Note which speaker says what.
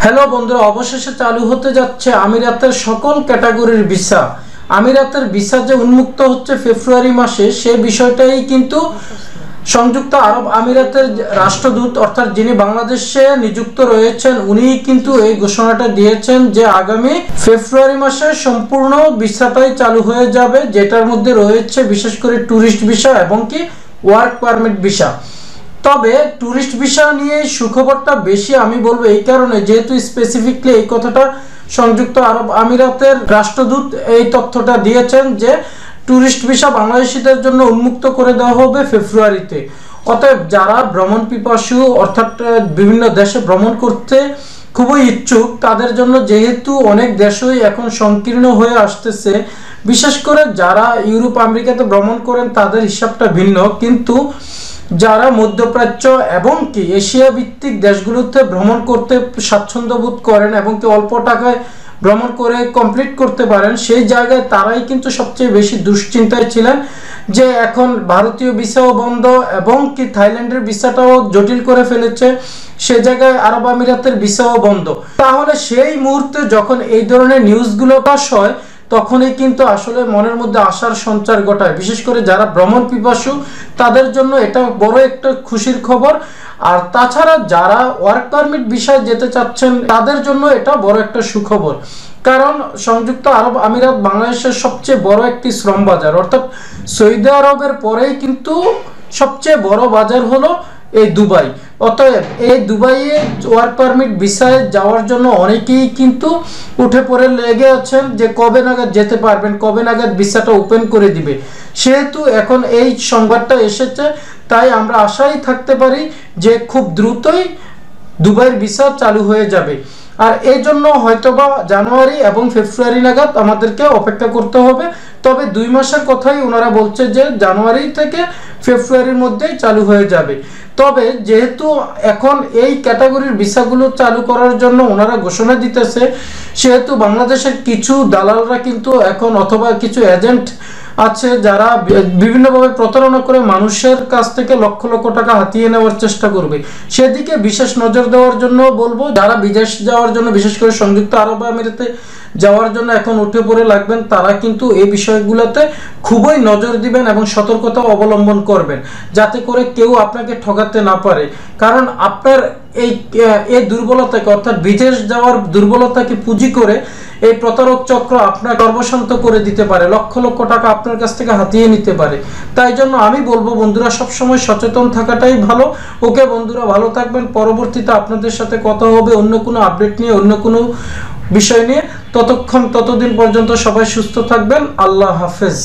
Speaker 1: Hello বন্ধুরা, অবশেষে চালু হতে যাচ্ছে আমিরাতের সকল ক্যাটাগরির ভিসা। আমিরাতের ভিসা যে উন্মুক্ত হচ্ছে ফেব্রুয়ারি মাসে, সে বিষয়টাই কিন্তু সংযুক্ত আরব আমিরাতের রাষ্ট্রদূত অর্থাৎ যিনি বাংলাদেশে নিযুক্ত রয়েছেন, উনি কিন্তু এই ঘোষণাটা দিয়েছেন যে আগামী ফেব্রুয়ারি মাসে সম্পূর্ণ ভিসাটাই চালু হয়ে যাবে, যেটার মধ্যে রয়েছে বিশেষ করে ট্যুরিস্ট ভিসা এবং কি ওয়ার্ক পারমিট ভিসা। তবে ট্যুরিস্ট ভিসা নিয়ে সুখবরটা বেশি আমি বলবো এই কারণে, যেহেতু স্পেসিফিকলি এই কথাটা সংযুক্ত আরব আমিরাতের রাষ্ট্রদূত এই তথ্যটা দিয়েছেন যে ট্যুরিস্ট ভিসা বাংলাদেশিদের জন্য উন্মুক্ত করে দেওয়া হবে ফেব্রুয়ারিতে। অতএব যারা ভ্রমণ পিপাসু অর্থাৎ বিভিন্ন দেশে ভ্রমণ করতে খুবই ইচ্ছুক, তাদের জন্য যেহেতু অনেক দেশই এখন সংকীর্ণ হয়ে আসতেছে, বিশেষ করে যারা ইউরোপ আমেরিকাতে ভ্রমণ করেন তাদের হিসাবটা ভিন্ন, কিন্তু যারা মধ্যপ্রাচ্য এবং কি এশিয়া ভিত্তিক দেশগুলোতে ভ্রমণ করতে স্বাচ্ছন্দ্য বোধ করেন এবং কি অল্প টাকায় ভ্রমণ করে কমপ্লিট করতে পারেন, সেই জায়গায় তারাই কিন্তু সবচেয়ে বেশি দুশ্চিন্তায় ছিলেন যে এখন ভারতীয় ভিসাও বন্ধ এবং কি থাইল্যান্ডের ভিসাটাও জটিল করে ফেলেছে, সে জায়গায় আরব আমিরাতের ভিসাও বন্ধ। তাহলে সেই মুহূর্তে যখন এই ধরনের নিউজগুলো পাস হয়, তখনই কিন্তু আসলে মনের মধ্যে আশার সঞ্চার ঘটায়। বিশেষ করে যারা ভ্রমণ পিপাসু তাদের জন্য এটা বড় একটা খুশির খবর, আর তাছাড়া যারা ওয়ার্ক পারমিট ভিসায় যেতে চাচ্ছেন তাদের জন্য এটা বড় একটা সুখবর। কারণ সংযুক্ত আরব আমিরাত বাংলাদেশের সবচেয়ে বড় একটি শ্রম বাজার, অর্থাৎ সৌদি আরবের পরেই কিন্তু সবচেয়ে বড় বাজার হলো এই দুবাই। অতএব এই দুবাইয়ে ওয়ার্ক পারমিট ভিসায় যাওয়ার জন্য অনেকেই কিন্তু উঠে পড়ে লেগে আছেন যে কবে নাগাদ যেতে পারবেন, কবে নাগাদ ভিসাটা ওপেন করে দিবে। সেহেতু এখন এই সংবাদটা এসেছে, তাই আমরা আশাই থাকতে পারি যে খুব দ্রুতই দুবাইয়ের ভিসা চালু হয়ে যাবে। আর এই জন্য হয়তোবা জানুয়ারি এবং ফেব্রুয়ারি নাগাদ আমাদেরকে অপেক্ষা করতে হবে। তবে 2 মাসের কথাই ওনারা বলছে যে জানুয়ারি থেকে ফেব্রুয়ারির মধ্যেই চালু হয়ে যাবে। তবে যেহেতু এখন এই ক্যাটাগরির ভিসাগুলো চালু করার জন্য ওনারা ঘোষণা দিতেছে, সেহেতু বাংলাদেশের কিছু দালালরা কিন্তু এখন অথবা কিছু এজেন্ট আছে যারা বিভিন্নভাবে প্রতারণা করে মানুষের কাছ থেকে লক্ষ লক্ষ টাকা হাতিয়ে নেওয়ার চেষ্টা করবে। সেদিকে বিশেষ নজর দেওয়ার জন্য বলবো, যারা বিদেশ যাওয়ার জন্য বিশেষ করে সংযুক্ত আরব আমিরাতে যাওয়ার জন্য এখন উঠে পড়ে লাগবেন, তারা কিন্তু এই বিষয়গুলোতে খুবই নজর দিবেন এবং সতর্কতা অবলম্বন করবেন, যাতে করে কেউ আপনাকে ঠকাতে না পারে। কারণ আপনার এই দুর্বলতাকে অর্থাৎ বিদেশ যাওয়ার দুর্বলতাকে পুঁজি করে এই প্রতারক চক্র আপনার সর্বশান্ত করে দিতে পারে, লক্ষ লক্ষ টাকা আপনার কাছ থেকে হাতিয়ে নিতে পারে। তাই জন্য আমি বলবো বন্ধুরা, সবসময় সচেতন থাকাটাই ভালো। ওকে বন্ধুরা, ভালো থাকবেন। পরবর্তীতে আপনাদের সাথে কথা হবে অন্য কোনো আপডেট নিয়ে, অন্য কোনো বিষয় নিয়ে। ততদিন পর্যন্ত সবাই সুস্থ থাকবেন। আল্লাহ হাফেজ।